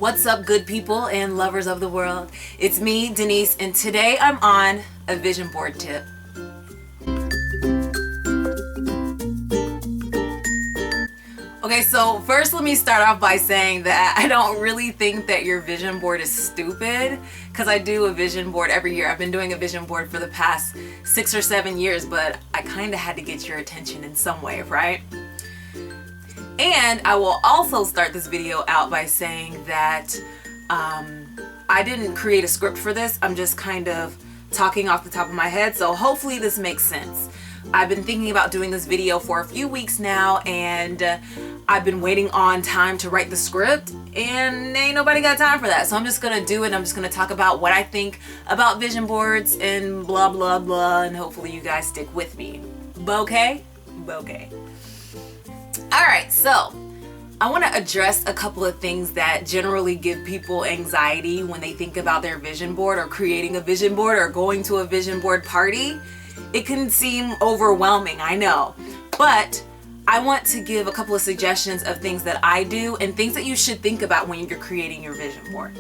What's up, good people and lovers of the world? It's me, Denise, and today I'm on a vision board tip. Okay, so first let me start off by saying that I don't really think that your vision board is stupid, because I do a vision board every year. I've been doing a vision board for the past 6 or 7 years, but I kind of had to get your attention in some way, right? And I will also start this video out by saying that I didn't create a script for this. I'm just kind of talking off the top of my head, so hopefully this makes sense. I've been thinking about doing this video for a few weeks now, and I've been waiting on time to write the script, and ain't nobody got time for that. So I'm just gonna do it. I'm just gonna talk about what I think about vision boards and blah blah blah, and hopefully you guys stick with me. Bouquet? Bouquet. Alright, so I want to address a couple of things that generally give people anxiety when they think about their vision board or creating a vision board or going to a vision board party. It can seem overwhelming, I know, but I want to give a couple of suggestions of things that I do and things that you should think about when you're creating your vision board.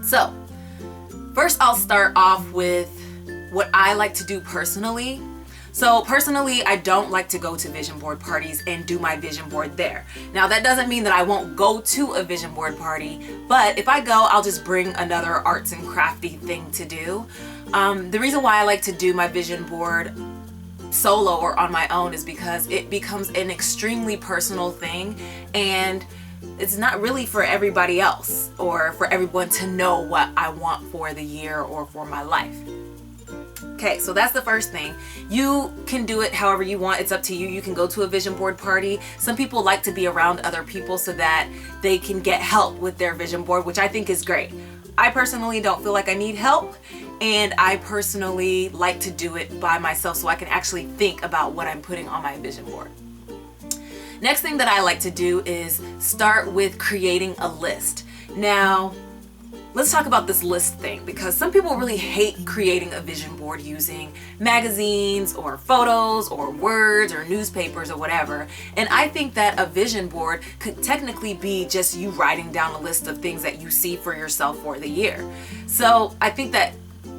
So, first I'll start off with what I like to do personally. So personally, I don't like to go to vision board parties and do my vision board there. Now that doesn't mean that I won't go to a vision board party, but if I go, I'll just bring another arts and crafty thing to do. The reason why I like to do my vision board solo or on my own is because it becomes an extremely personal thing, and it's not really for everybody else or for everyone to know what I want for the year or for my life. Okay, so that's the first thing. You can do it however you want. It's up to you. You can go to a vision board party. Some people like to be around other people so that they can get help with their vision board, which I think is great. I personally don't feel like I need help, and I personally like to do it by myself so I can actually think about what I'm putting on my vision board. Next thing that I like to do is start with creating a list. Now, let's talk about this list thing, because some people really hate creating a vision board using magazines or photos or words or newspapers or whatever. And I think that a vision board could technically be just you writing down a list of things that you see for yourself for the year. So I think that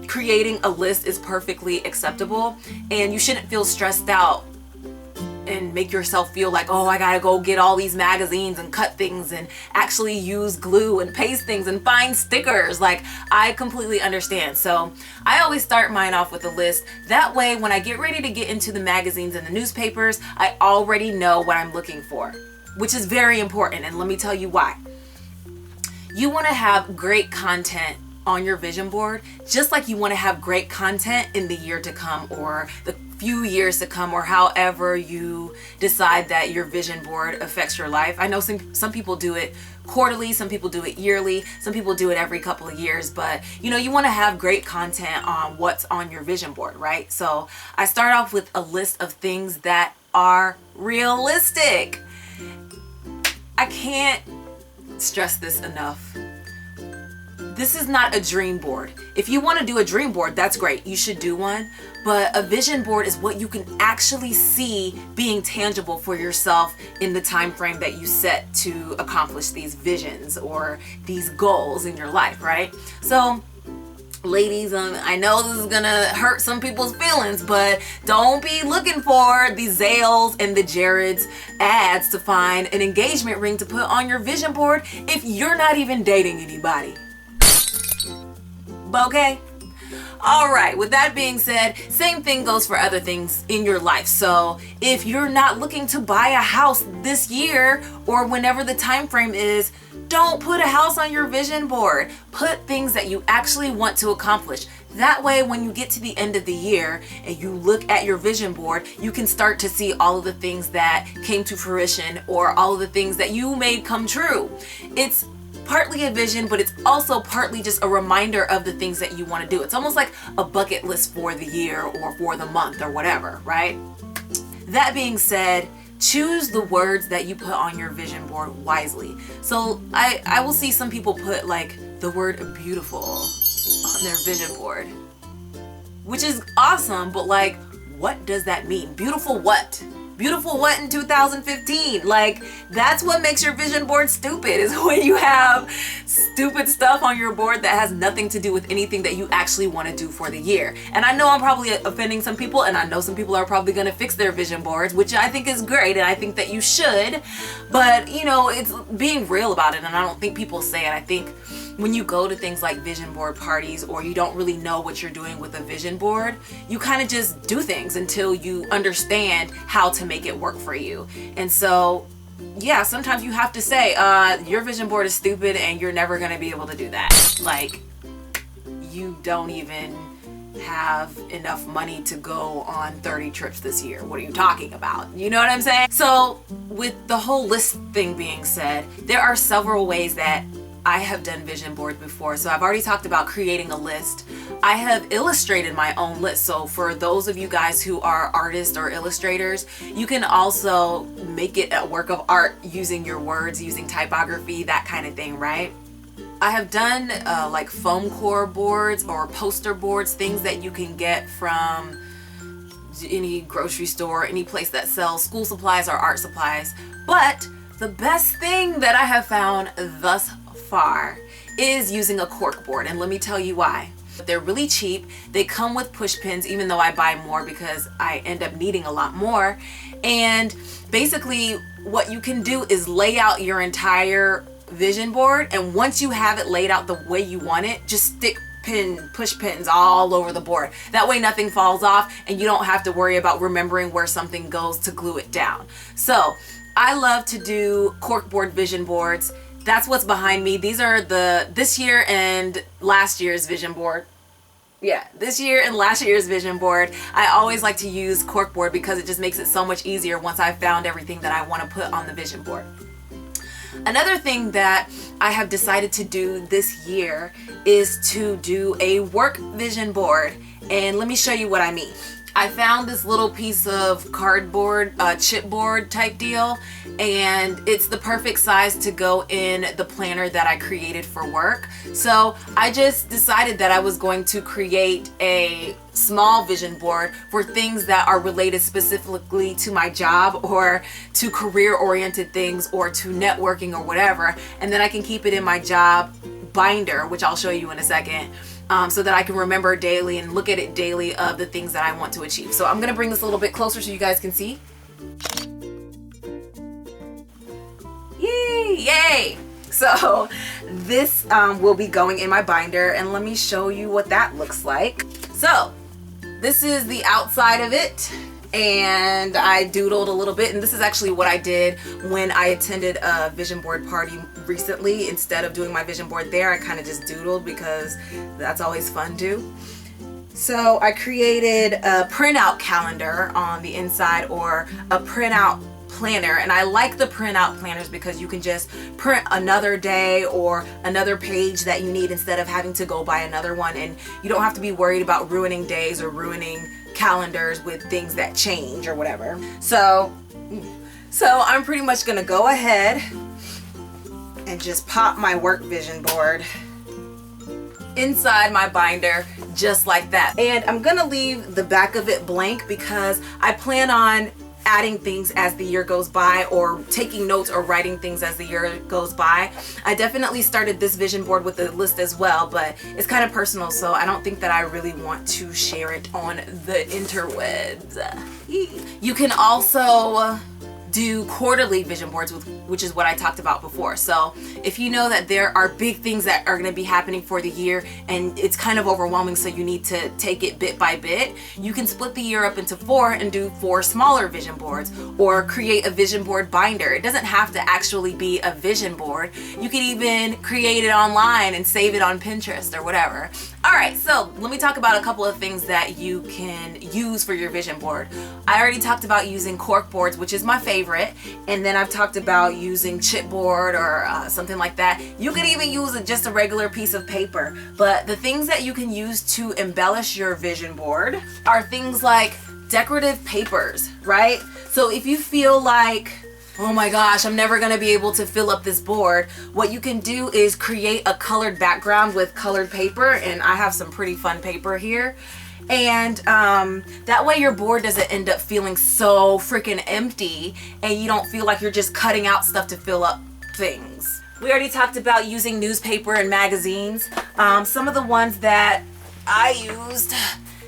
creating a list is perfectly acceptable, and you shouldn't feel stressed out and make yourself feel like, oh, I gotta go get all these magazines and cut things and actually use glue and paste things and find stickers. Like, I completely understand. So I always start mine off with a list. That way, when I get ready to get into the magazines and the newspapers, I already know what I'm looking for, which is very important. And let me tell you why. You wanna have great content on your vision board, just like you wanna have great content in the year to come or the few years to come, or however you decide that your vision board affects your life. I know some people do it quarterly, some people do it yearly, some people do it every couple of years, but you know, you want to have great content on what's on your vision board, right? So I start off with a list of things that are realistic. I can't stress this enough. This is not a dream board. If you want to do a dream board, that's great. You should do one. But a vision board is what you can actually see being tangible for yourself in the time frame that you set to accomplish these visions or these goals in your life, right? So, ladies, I know this is gonna hurt some people's feelings, but don't be looking for the Zales and the Jared's ads to find an engagement ring to put on your vision board if you're not even dating anybody. Okay? Alright, with that being said, same thing goes for other things in your life. So if you're not looking to buy a house this year or whenever the time frame is, don't put a house on your vision board. Put things that you actually want to accomplish. That way, when you get to the end of the year and you look at your vision board, you can start to see all of the things that came to fruition or all of the things that you made come true. It's partly a vision, but it's also partly just a reminder of the things that you want to do. It's almost like a bucket list for the year or for the month or whatever, right? That being said, choose the words that you put on your vision board wisely. So I will see some people put like the word beautiful on their vision board, which is awesome, but like, what does that mean? Beautiful what? beautiful what in 2015? Like, that's what makes your vision board stupid, is when you have stupid stuff on your board that has nothing to do with anything that you actually want to do for the year. And I know I'm probably offending some people, and I know some people are probably going to fix their vision boards, which I think is great, and I think that you should. But, you know, it's being real about it, and I don't think people say it. I think when you go to things like vision board parties, or you don't really know what you're doing with a vision board, you kind of just do things until you understand how to make it work for you. And so, yeah, sometimes you have to say, your vision board is stupid and you're never going to be able to do that. Like, you don't even have enough money to go on 30 trips this year. What are you talking about? You know what I'm saying? So with the whole list thing being said, there are several ways that I have done vision boards before. So I've already talked about creating a list. I have illustrated my own list. So for those of you guys who are artists or illustrators, you can also make it a work of art using your words, using typography, that kind of thing, right? I have done like foam core boards or poster boards, things that you can get from any grocery store, any place that sells school supplies or art supplies. But the best thing that I have found thus far is using a cork board, and let me tell you why. They're really cheap. They come with push pins, even though I buy more because I end up needing a lot more. And basically what you can do is lay out your entire vision board, and once you have it laid out the way you want it, just stick push pins all over the board. That way nothing falls off and you don't have to worry about remembering where something goes to glue it down. So I love to do corkboard vision boards. That's what's behind me. These are this year and last year's vision board. Yeah, this year and last year's vision board. I always like to use corkboard because it just makes it so much easier once I've found everything that I want to put on the vision board. Another thing that I have decided to do this year is to do a work vision board. And let me show you what I mean. I found this little piece of cardboard, chipboard type deal, and it's the perfect size to go in the planner that I created for work. So I just decided that I was going to create a small vision board for things that are related specifically to my job or to career-oriented things or to networking or whatever, and then I can keep it in my job binder, which I'll show you in a second. So that I can remember daily and look at it daily of the things that I want to achieve. So I'm gonna bring this a little bit closer so you guys can see. Yay! So this will be going in my binder, and let me show you what that looks like. So this is the outside of it, and I doodled a little bit, and this is actually what I did when I attended a vision board party recently. Instead of doing my vision board there, I kind of just doodled because that's always fun too. So I created a printout calendar on the inside, or a printout planner, and I like the printout planners because you can just print another day or another page that you need instead of having to go buy another one, and you don't have to be worried about ruining days or ruining calendars with things that change or whatever. So I'm pretty much gonna go ahead and just pop my work vision board inside my binder just like that. And I'm gonna leave the back of it blank because I plan on adding things as the year goes by, or taking notes or writing things as the year goes by. I definitely started this vision board with a list as well, but it's kind of personal, so I don't think that I really want to share it on the interwebs. You can also do quarterly vision boards, which is what I talked about before. So if you know that there are big things that are going to be happening for the year and it's kind of overwhelming, so you need to take it bit by bit, you can split the year up into 4 and do 4 smaller vision boards, or create a vision board binder. It doesn't have to actually be a vision board. You can even create it online and save it on Pinterest or whatever. Alright, so let me talk about a couple of things that you can use for your vision board. I already talked about using cork boards, which is my favorite, and then I've talked about using chipboard or something like that. You could even use just a regular piece of paper, but the things that you can use to embellish your vision board are things like decorative papers, right? So if you feel like, oh my gosh, I'm never gonna be able to fill up this board, what you can do is create a colored background with colored paper, and I have some pretty fun paper here. And that way your board doesn't end up feeling so freaking empty and you don't feel like you're just cutting out stuff to fill up things. We already talked about using newspaper and magazines. Some of the ones that I used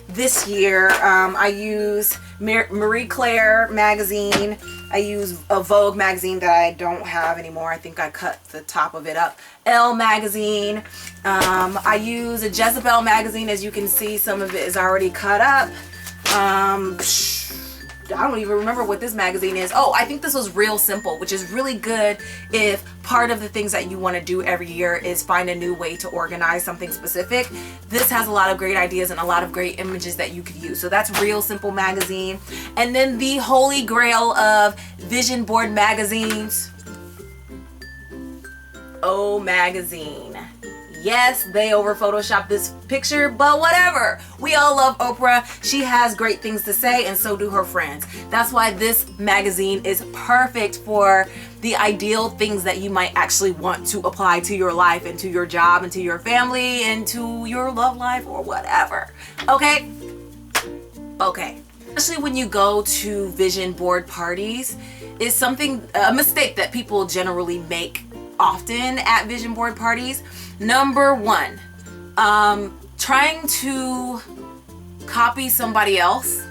this year, I use Marie Claire magazine. I use a Vogue magazine that I don't have anymore. I think I cut the top of it up. Elle magazine. I use a Jezebel magazine. As you can see, some of it is already cut up. I don't even remember what this magazine is. Oh, I think this was Real Simple, which is really good if part of the things that you want to do every year is find a new way to organize something specific. This has a lot of great ideas and a lot of great images that you could use. So that's Real Simple magazine. And then the holy grail of vision board magazines, O magazine. Yes, they over photoshopped this picture, but whatever. We all love Oprah. She has great things to say, and so do her friends. That's why this magazine is perfect for the ideal things that you might actually want to apply to your life and to your job and to your family and to your love life or whatever. Okay? Okay. Especially when you go to vision board parties, is something, a mistake that people generally make often at vision board parties. Number one, trying to copy somebody else,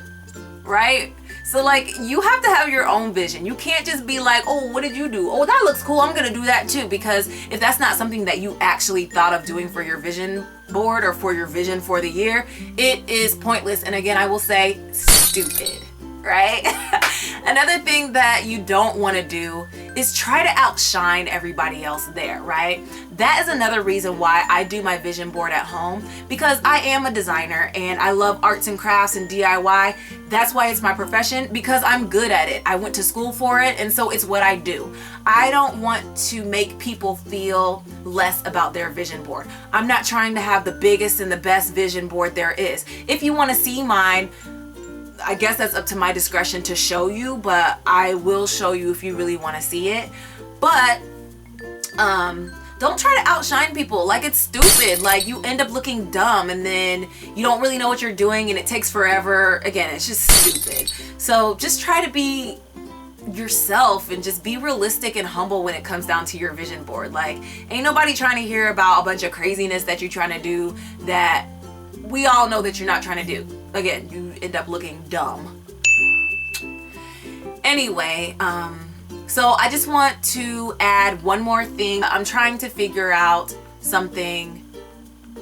right? So like, you have to have your own vision. You can't just be like, oh, what did you do? Oh, that looks cool, I'm gonna do that too. Because if that's not something that you actually thought of doing for your vision board or for your vision for the year, it is pointless. And again, I will say stupid, right? Another thing that you don't want to do is try to outshine everybody else there, right? That is another reason why I do my vision board at home, because I am a designer and I love arts and crafts and DIY. That's why it's my profession, because I'm good at it. I went to school for it, and so it's what I do. I don't want to make people feel less about their vision board. I'm not trying to have the biggest and the best vision board there is. If you want to see mine, I guess that's up to my discretion to show you, but I will show you if you really want to see it. But don't try to outshine people. Like, it's stupid. Like, you end up looking dumb and then you don't really know what you're doing and it takes forever. Again, it's just stupid. So just try to be yourself and just be realistic and humble when it comes down to your vision board. Like, ain't nobody trying to hear about a bunch of craziness that you're trying to do that we all know that you're not trying to do. Again, you end up looking dumb. Anyway, so I just want to add one more thing. I'm trying to figure out something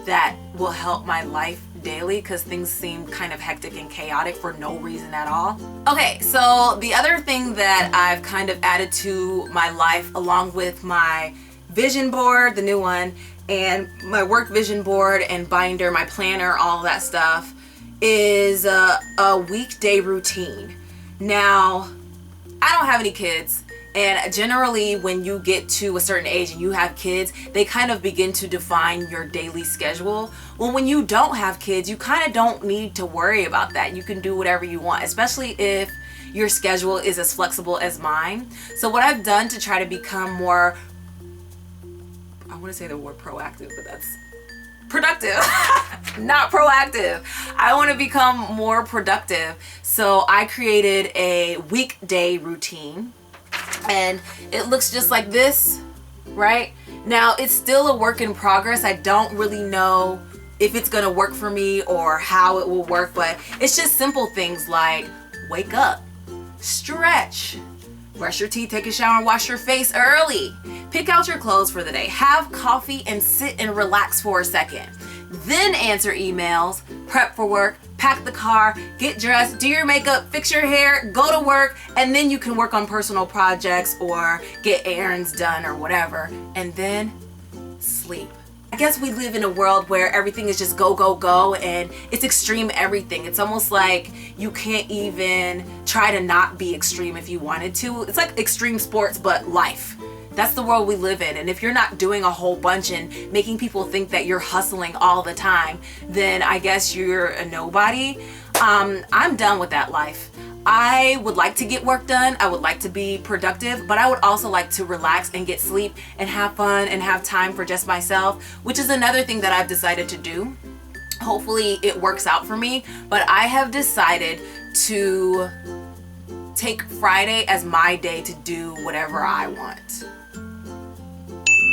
that will help my life daily, because things seem kind of hectic and chaotic for no reason at all. Okay, so the other thing that I've kind of added to my life, along with my vision board, the new one, and my work vision board and binder, my planner, all that stuff, is a weekday routine. Now, I don't have any kids, and generally when you get to a certain age and you have kids, they kind of begin to define your daily schedule. Well, when you don't have kids, you kind of don't need to worry about that. You can do whatever you want, especially if your schedule is as flexible as mine. So what I've done to try to become more, I want to say the word proactive, but that's productive. Not proactive. I want to become more productive. So I created a weekday routine, and it looks just like this, right? Now, it's still a work in progress. I don't really know if it's gonna work for me or how it will work, but it's just simple things like wake up, stretch, brush your teeth, take a shower, and wash your face early. Pick out your clothes for the day. Have coffee and sit and relax for a second. Then answer emails, prep for work, pack the car, get dressed, do your makeup, fix your hair, go to work, and then you can work on personal projects or get errands done or whatever, and then sleep. I guess we live in a world where everything is just go, go, go, and it's extreme everything. It's almost like you can't even try to not be extreme if you wanted to. It's like extreme sports, but life. That's the world we live in. And if you're not doing a whole bunch and making people think that you're hustling all the time, then I guess you're a nobody. I'm done with that life. I would like to get work done. I would like to be productive, but I would also like to relax and get sleep and have fun and have time for just myself, which is another thing that I've decided to do. Hopefully it works out for me, but I have decided to take Friday as my day to do whatever I want.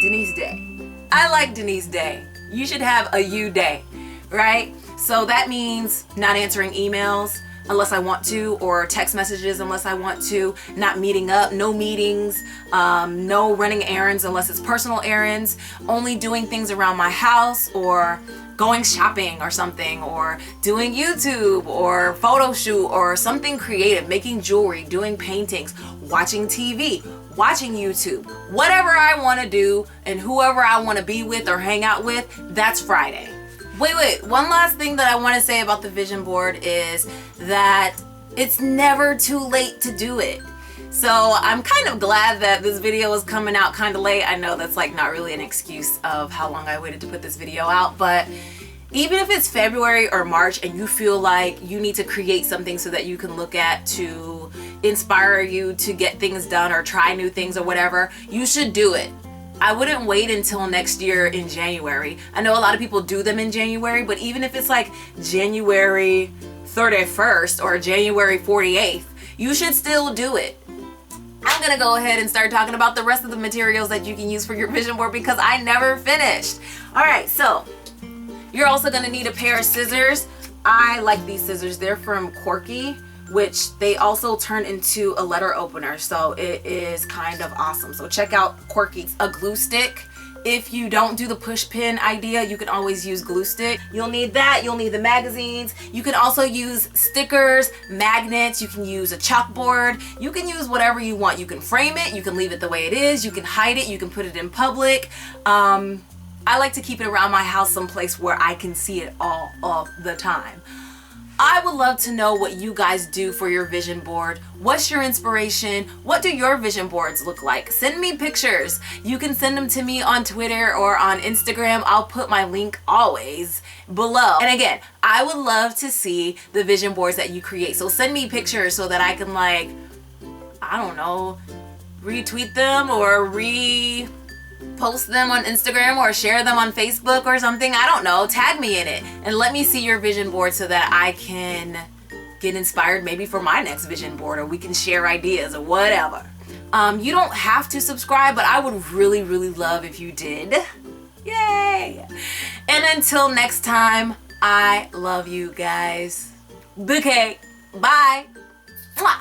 Denise Day. I like Denise Day. You should have a you day, right? So that means not answering emails unless I want to, or text messages unless I want to, not meeting up, no meetings, no running errands unless it's personal errands, only doing things around my house, or going shopping or something, or doing YouTube or photo shoot or something creative, making jewelry, doing paintings, watching TV, watching YouTube, whatever I want to do and whoever I want to be with or hang out with, that's Friday. Wait, one last thing that I want to say about the vision board is that it's never too late to do it. So I'm kind of glad that this video is coming out kind of late. I know that's like not really an excuse of how long I waited to put this video out, but even if it's February or March and you feel like you need to create something so that you can look at to inspire you to get things done or try new things or whatever, you should do it. I wouldn't wait until next year in January. I know a lot of people do them in January, but even if it's like January 31st or January 48th, you should still do it. I'm gonna go ahead and start talking about the rest of the materials that you can use for your vision board because I never finished. All right, so you're also gonna need a pair of scissors. I like these scissors. They're from Quirky, which they also turn into a letter opener, so it is kind of awesome. So check out Quirky. A glue stick. If you don't do the push pin idea, you can always use glue stick. You'll need that. You'll need the magazines. You can also use stickers, magnets. You can use a chalkboard. You can use whatever you want. You can frame it. You can leave it the way it is. You can hide it. You can put it in public. I like to keep it around my house someplace where I can see it all of the time. I would love to know what you guys do for your vision board. What's your inspiration? What do your vision boards look like? Send me pictures. You can send them to me on Twitter or on Instagram. I'll put my link always below. And again, I would love to see the vision boards that you create. So send me pictures so that I can, like, I don't know, retweet them or post them on Instagram or share them on Facebook or something. I don't know. Tag me in it and let me see your vision board so that I can get inspired maybe for my next vision board, or we can share ideas or whatever. You don't have to subscribe, but I would really, really love if you did. Yay! And until next time, I love you guys. Bouquet. Bye. Mwah.